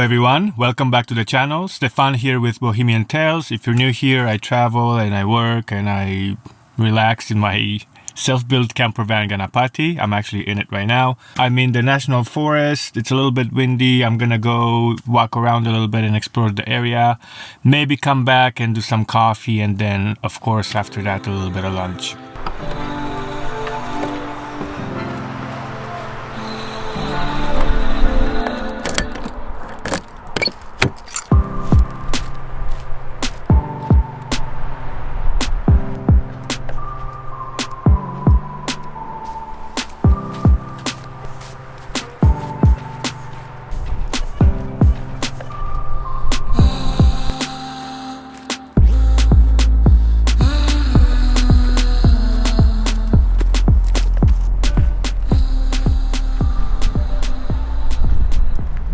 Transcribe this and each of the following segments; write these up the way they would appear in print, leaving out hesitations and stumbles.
everyone, welcome back to the channel. Stefan here with Bohemian Tales. If you're new here, I travel and I work and I relax in my self-built camper van Ganapati. I'm actually in it right now. I'm in the national forest. It's a little bit windy. I'm gonna go walk around a little bit and explore the area. Maybe come back and do some coffee, and then of course after that a little bit of lunch.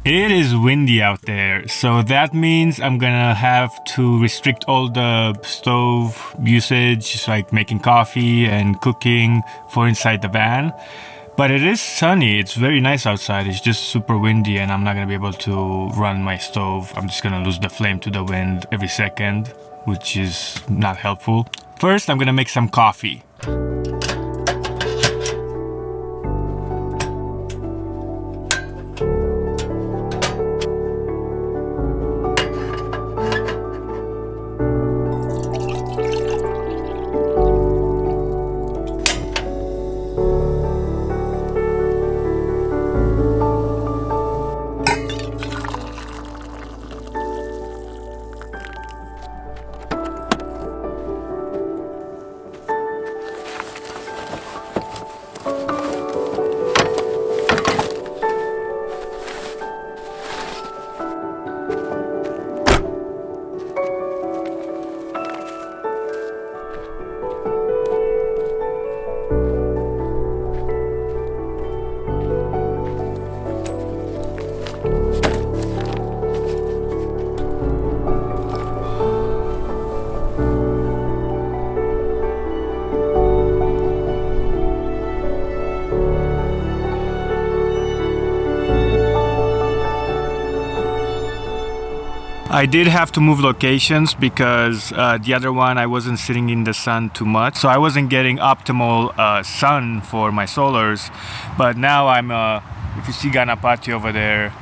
It is windy out there, so that means I'm gonna have to restrict all the stove usage, like making coffee and cooking for inside the van. But it is sunny, it's very nice outside, it's just super windy and I'm not gonna be able to run my stove. I'm just gonna lose the flame to the wind every second, which is not helpful. First, I'm gonna make some coffee. I did have to move locations because the other one I wasn't sitting in the sun too much, so I wasn't getting optimal sun for my solars. But now I'm, if you see Ganapati over there,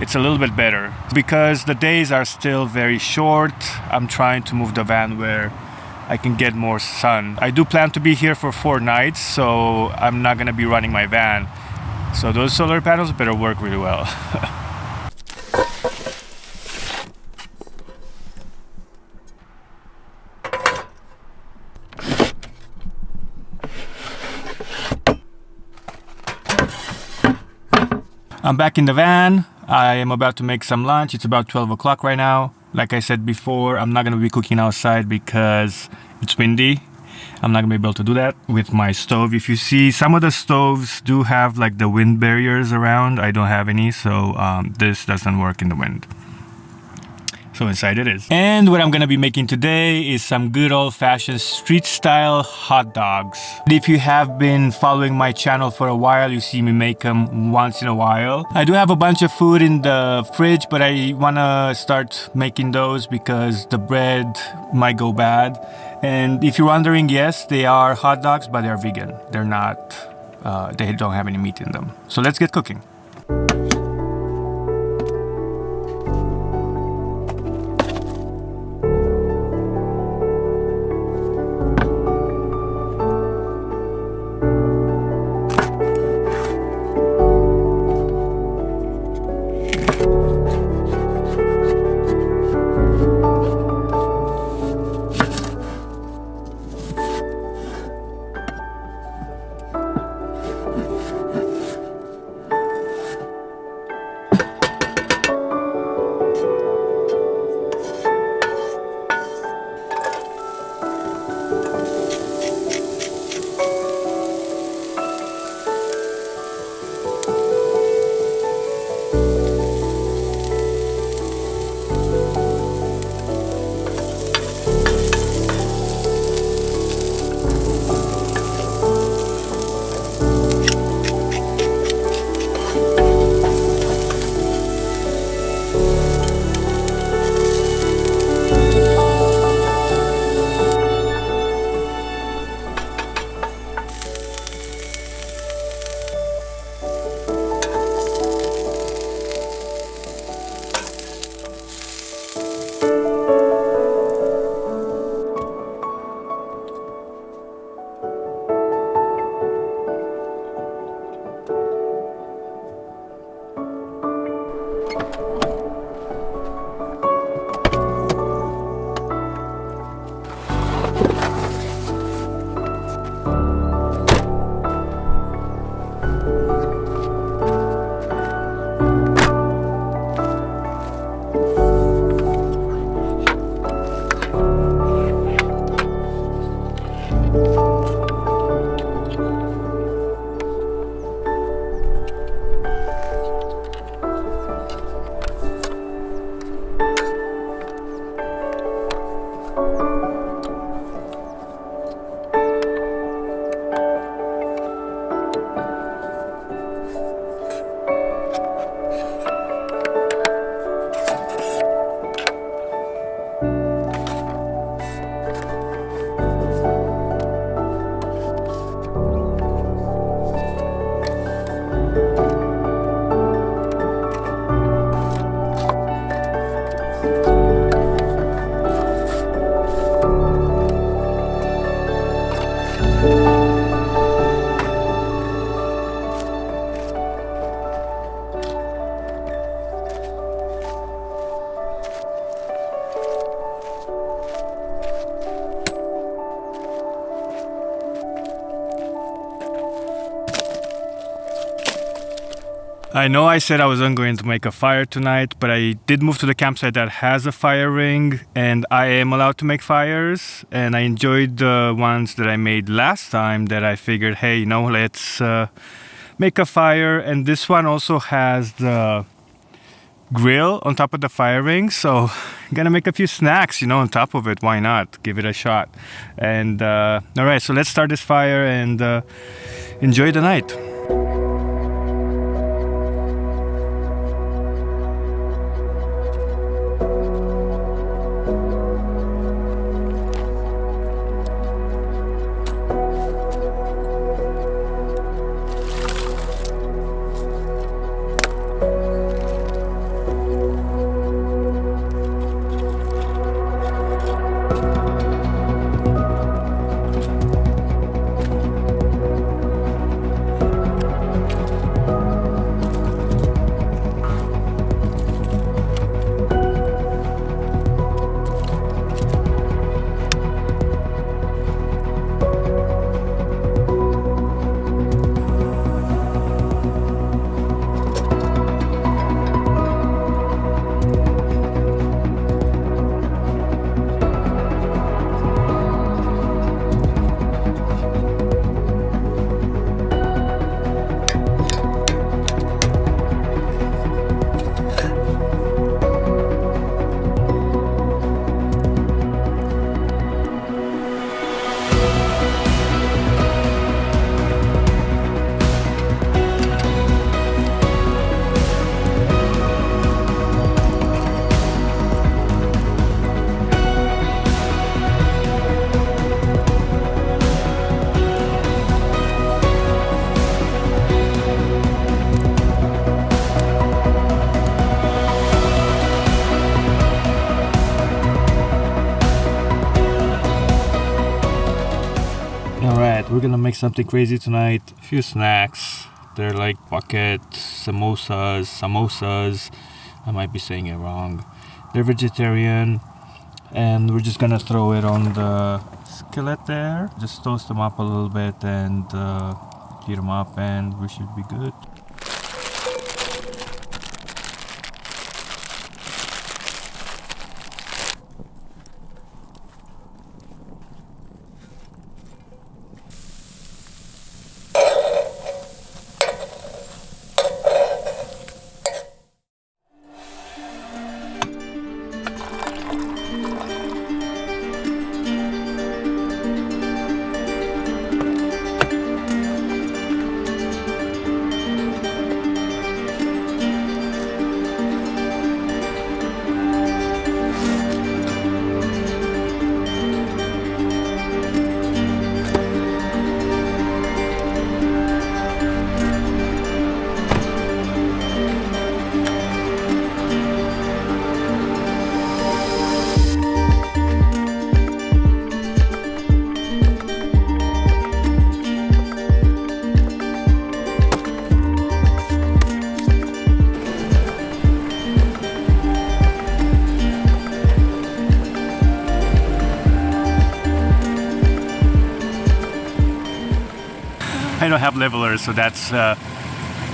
it's a little bit better. Because the days are still very short, I'm trying to move the van where I can get more sun. I do plan to be here for 4 nights, so I'm not gonna be running my van. So those solar panels better work really well. I'm back in the van. I am about to make some lunch. It's about 12 o'clock right now. Like I said before, I'm not gonna be cooking outside because it's windy. I'm not gonna be able to do that with my stove. If you see, some of the stoves do have like the wind barriers around. I don't have any, so this doesn't work in the wind. So inside it is. And what I'm gonna be making today is some good old-fashioned street-style hot dogs. If you have been following my channel for a while, you see me make them once in a while. I do have a bunch of food in the fridge, but I wanna start making those because the bread might go bad. And if you're wondering, yes, they are hot dogs, but they're vegan. They're not, they don't have any meat in them. So let's get cooking. I know I said I wasn't going to make a fire tonight, but I did move to the campsite that has a fire ring, and I am allowed to make fires. And I enjoyed the ones that I made last time that I figured, hey, you know, let's make a fire. And this one also has the grill on top of the fire ring, so I'm gonna make a few snacks, you know, on top of it. Why not? Give it a shot. And all right, so let's start this fire and enjoy the night. We're gonna make something crazy tonight. A few snacks. They're like buckets, samosas. I might be saying it wrong. They're vegetarian, and we're just gonna throw it on the skillet there. Just toast them up a little bit and heat them up, and we should be good. I don't have levelers, so that's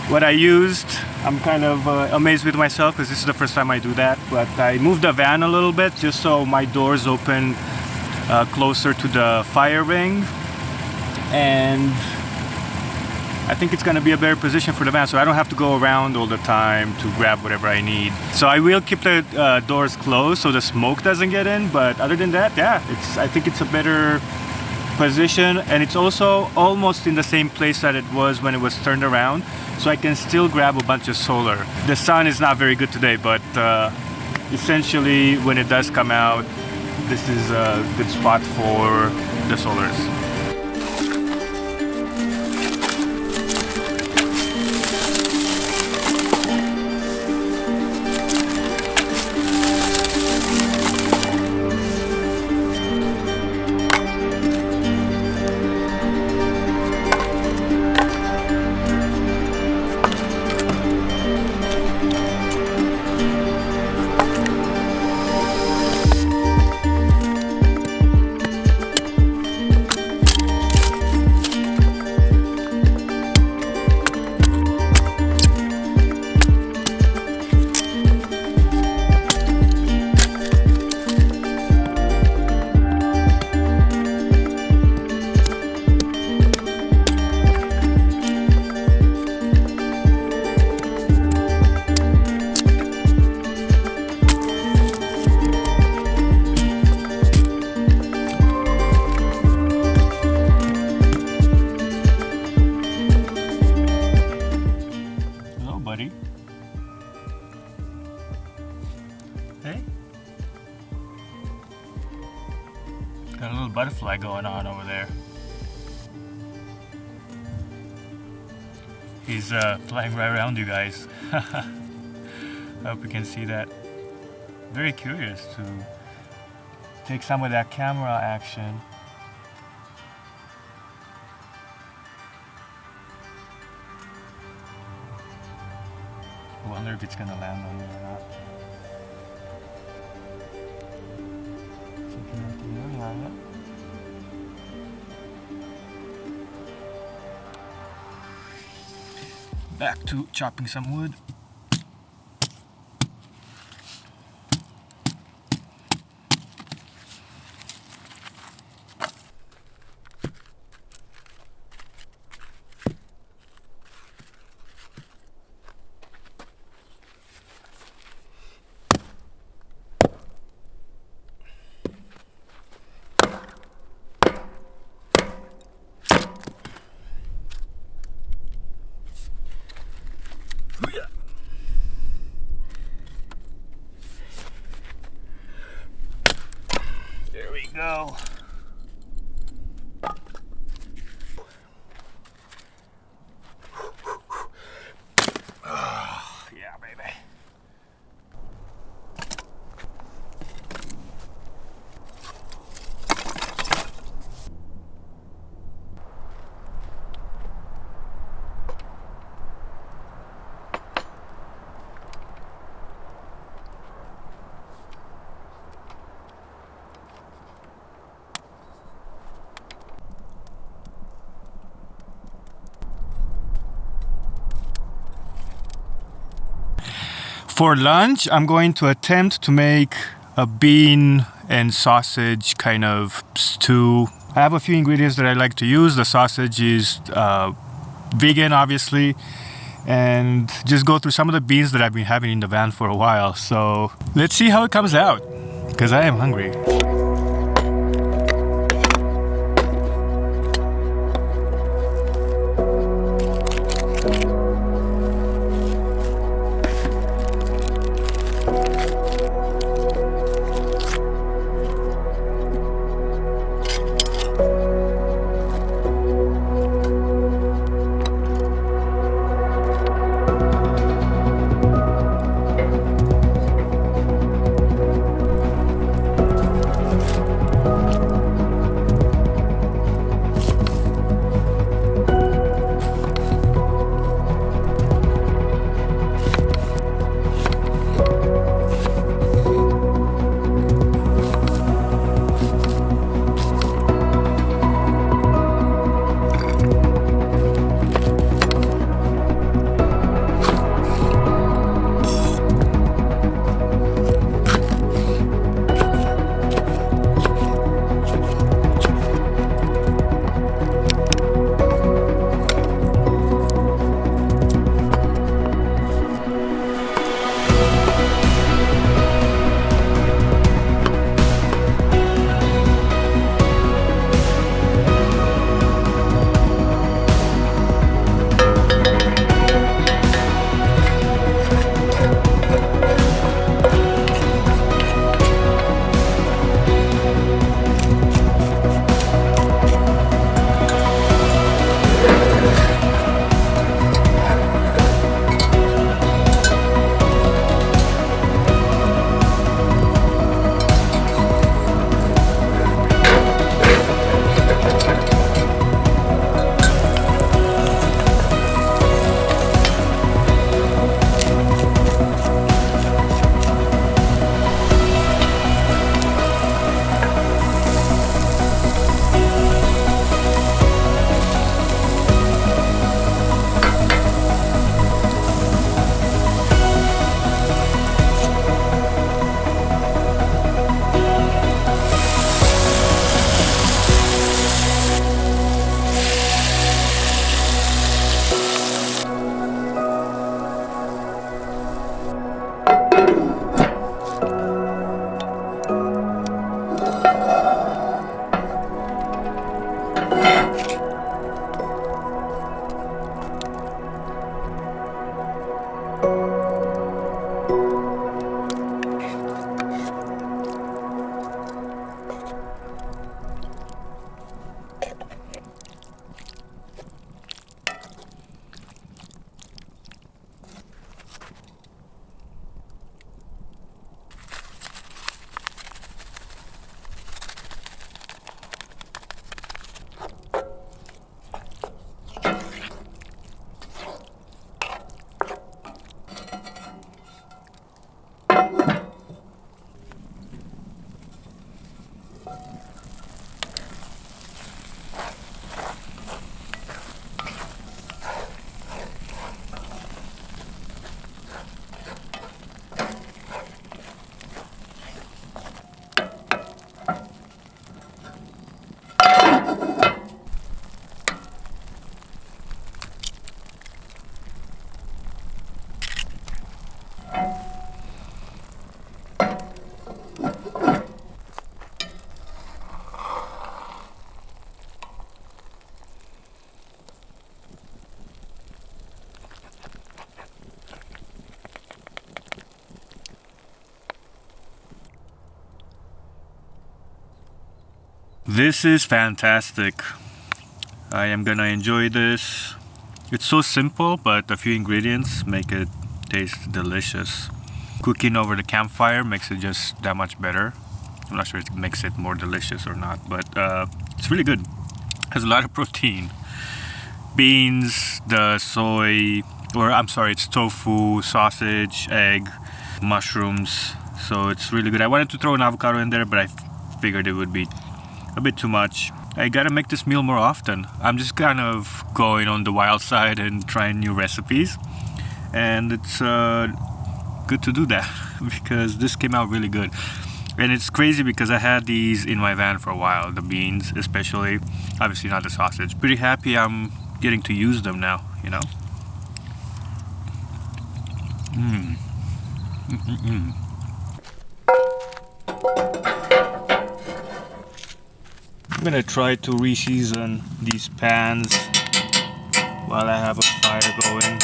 what I used. I'm kind of amazed with myself because this is the first time I do that, but I moved the van a little bit just so my doors open closer to the fire ring, and I think it's going to be a better position for the van, so I don't have to go around all the time to grab whatever I need. So I will keep the doors closed so the smoke doesn't get in, but other than that, yeah, I think it's a better position, and it's also almost in the same place that it was when it was turned around, so I can still grab a bunch of solar. The sun is not very good today, but essentially when it does come out, this is a good spot for the solars. Got a little butterfly going on over there. He's flying right around you guys. I hope you can see that. Very curious to take some of that camera action. I wonder if it's gonna land on you or not. Checking out the area. Back to chopping some wood. There we go. Yeah, baby. For lunch, I'm going to attempt to make a bean and sausage kind of stew. I have a few ingredients that I like to use. The sausage is vegan, obviously, and just go through some of the beans that I've been having in the van for a while. So let's see how it comes out, because I am hungry. This is fantastic. I am gonna enjoy this. It's so simple, but a few ingredients make it taste delicious. Cooking over the campfire makes it just that much better. I'm not sure if it makes it more delicious or not, but it's really good. Has a lot of protein. Beans, the soy, or I'm sorry, it's tofu, sausage, egg, mushrooms. So it's really good. I wanted to throw an avocado in there, but I figured it would be a bit too much. I gotta make this meal more often. I'm just kind of going on the wild side and trying new recipes. And it's good to do that because this came out really good. And it's crazy because I had these in my van for a while, the beans especially, obviously not the sausage. Pretty happy I'm getting to use them now, you know. I'm gonna try to re-season these pans while I have a fire going.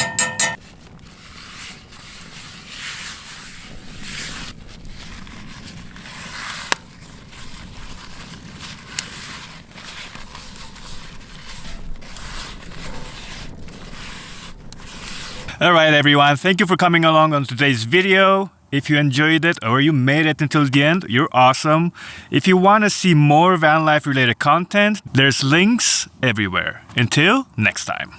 Alright everyone, thank you for coming along on today's video. If you enjoyed it or you made it until the end, you're awesome. If you want to see more van life related content, there's links everywhere. Until next time.